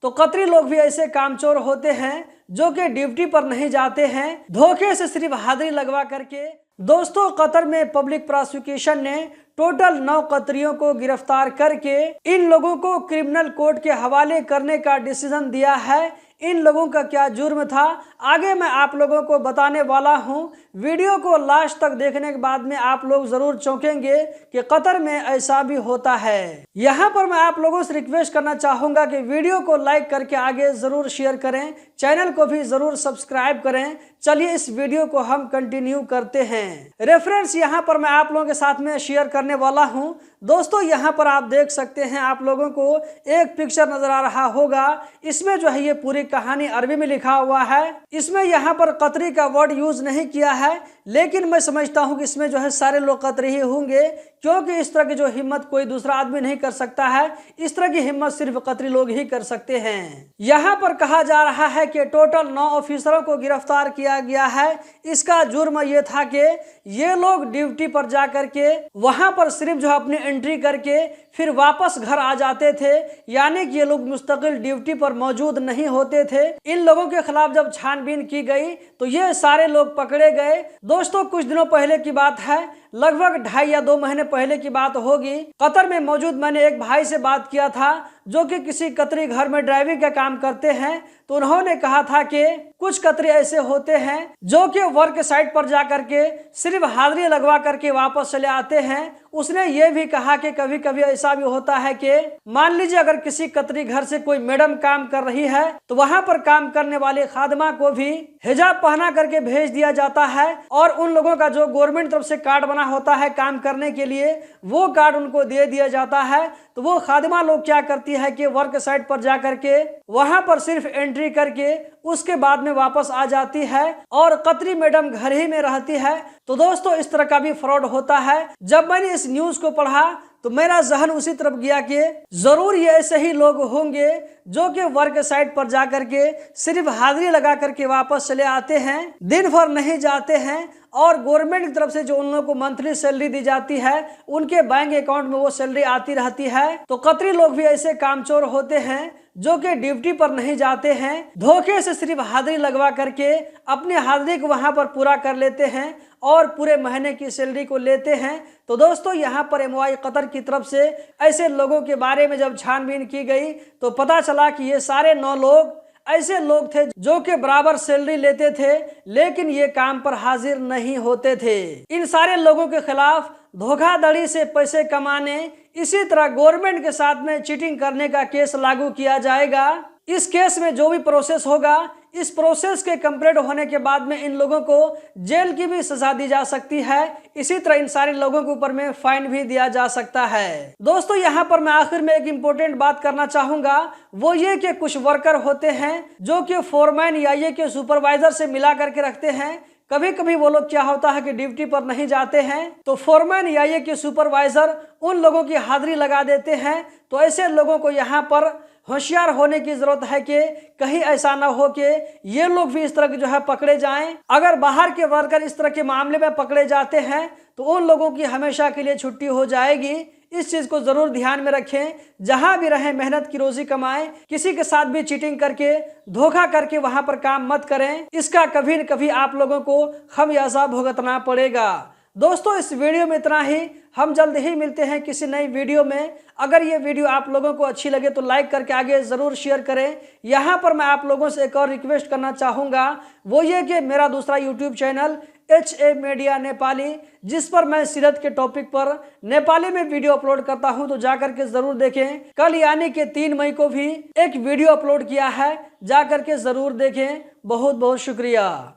तो कतरी लोग भी ऐसे कामचोर होते हैं जो कि ड्यूटी पर नहीं जाते हैं, धोखे से सिर्फ हाजिरी लगवा करके। दोस्तों, कतर में पब्लिक प्रोसिक्यूशन ने टोटल 9 कतरियों को गिरफ्तार करके इन लोगों को क्रिमिनल कोर्ट के हवाले करने का डिसीजन दिया है। इन लोगों का क्या जुर्म था, आगे मैं आप लोगों को बताने वाला हूं। वीडियो को लास्ट तक देखने के बाद में आप लोग जरूर चौंकेंगे कि कतर में ऐसा भी होता है। यहां पर मैं आप लोगों से रिक्वेस्ट करना चाहूंगा कि वीडियो को लाइक करके आगे जरूर शेयर करें, चैनल को भी जरूर सब्सक्राइब करें। चलिए इस वीडियो को हम कंटिन्यू करते हैं। रेफरेंस यहां पर मैं आप लोगों के साथ में शेयर करने वाला हूं। दोस्तों, यहां पर आप देख सकते हैं, आप लोगों को एक पिक्चर नजर आ रहा होगा। इसमें जो है ये पूरी कहानी अरबी में लिखा हुआ है। इसमें यहाँ पर कतरी का वर्ड यूज नहीं किया है, लेकिन मैं समझता हूँ कि इसमें जो है सारे लोग कतरी ही होंगे, क्योंकि इस तरह की जो हिम्मत कोई दूसरा आदमी नहीं कर सकता है। इस तरह की हिम्मत सिर्फ कतरी लोग ही कर सकते हैं। यहाँ पर कहा जा रहा है कि टोटल 9 ऑफिसरों को गिरफ्तार किया गया है। इसका जुर्म ये था कि ये लोग ड्यूटी पर जा करके वहां पर सिर्फ जो अपनी एंट्री करके फिर वापस घर आ जाते थे, यानी कि ये लोग मुस्तकिल ड्यूटी पर मौजूद नहीं होते थे। इन लोगों के खिलाफ जब छानबीन की गई तो ये सारे लोग पकड़े गए। दोस्तों, कुछ दिनों पहले की बात है, लगभग 2.5 या 2 महीने पहले की बात होगी। कतर में मौजूद मैंने एक भाई से बात किया था जो कि किसी कतरी घर में ड्राइविंग का काम करते हैं। तो उन्होंने कहा था कि कुछ कतरी ऐसे होते हैं जो कि वर्क साइट पर जाकर के सिर्फ हाजिरी लगवा करके वापस चले आते हैं। उसने ये भी कहा कि कभी कभी ऐसा भी होता है कि मान लीजिए अगर किसी कतरी घर से कोई मैडम काम कर रही है तो वहां पर काम करने वाले खादमा को भी हिजाब पहना करके भेज दिया जाता है, और उन लोगों का जो गवर्नमेंट तरफ से कार्ड बना होता है काम करने के लिए, वो कार्ड उनको दे दिया जाता है। तो वो खादिमा लोग क्या करती है कि वर्क साइट पर जा करके वहां पर सिर्फ एंट्री करके उसके बाद में वापस आ जाती है, और कतरी मैडम घर ही में रहती है। तो दोस्तों, इस तरह का भी फ्रॉड होता है। जब मैंने इस न्यूज को पढ़ा तो मेरा जहन उसी तरफ गया कि जरूर ये ऐसे ही लोग होंगे जो कि वर्क साइट पर जाकर के सिर्फ हाजिरी लगा करके वापस चले आते हैं, दिन भर नहीं जाते हैं, और गवर्नमेंट की तरफ से जो उन लोगों को मंथली सैलरी दी जाती है उनके बैंक अकाउंट में वो सैलरी आती रहती है। तो कतरी लोग भी ऐसे कामचोर होते हैं जो कि ड्यूटी पर नहीं जाते हैं, धोखे से सिर्फ हाजिरी लगवा करके अपनी हाजिरी को वहां पर पूरा कर लेते हैं और पूरे महीने की सैलरी को लेते हैं। तो दोस्तों, यहाँ पर एमओआई कतर की तरफ से ऐसे लोगों के बारे में जब छानबीन की गई तो पता चला कि ये सारे 9 लोग ऐसे लोग थे जो कि बराबर सैलरी लेते थे, लेकिन ये काम पर हाजिर नहीं होते थे। इन सारे लोगों के खिलाफ धोखाधड़ी से पैसे कमाने, इसी तरह गवर्नमेंट के साथ में चीटिंग करने का केस लागू किया जाएगा। इस केस में जो भी प्रोसेस होगा, इस प्रोसेस के कंप्लीट होने के बाद में इन लोगों को जेल की भी सजा दी जा सकती है। इसी तरह इन सारे लोगों के ऊपर में फाइन भी दिया जा सकता है। दोस्तों, यहाँ पर मैं आखिर में एक इम्पोर्टेंट बात करना चाहूंगा, वो ये कि कुछ वर्कर होते हैं जो कि फोरमैन या ये के सुपरवाइजर से मिला करके रखते हैं। कभी कभी वो लोग क्या होता है कि ड्यूटी पर नहीं जाते हैं तो फोरमैन या ये के सुपरवाइजर उन लोगों की हाजिरी लगा देते हैं। तो ऐसे लोगों को यहाँ पर होशियार होने की जरूरत है कि कहीं ऐसा ना हो कि ये लोग भी इस तरह के जो है पकड़े जाएं। अगर बाहर के वर्कर इस तरह के मामले में पकड़े जाते हैं तो उन लोगों की हमेशा के लिए छुट्टी हो जाएगी। इस चीज को जरूर ध्यान में रखें, जहां भी रहें मेहनत की रोजी कमाएं, किसी के साथ भी चीटिंग करके धोखा करके वहां पर काम मत करें। इसका कभी न कभी आप लोगों को खमियाजा भुगतना पड़ेगा। दोस्तों, इस वीडियो में इतना ही। हम जल्द ही मिलते हैं किसी नई वीडियो में। अगर ये वीडियो आप लोगों को अच्छी लगे तो लाइक करके आगे जरूर शेयर करें। यहाँ पर मैं आप लोगों से एक और रिक्वेस्ट करना चाहूँगा, वो ये कि मेरा दूसरा YouTube channel HA media Nepali, जिस पर मैं सीरत के टॉपिक पर नेपाली में वीडियो अपलोड करता हूं, तो जाकर के जरूर देखें। कल यानी कि 3 मई को भी एक वीडियो अपलोड किया है, जाकर के जरूर देखें। बहुत बहुत शुक्रिया।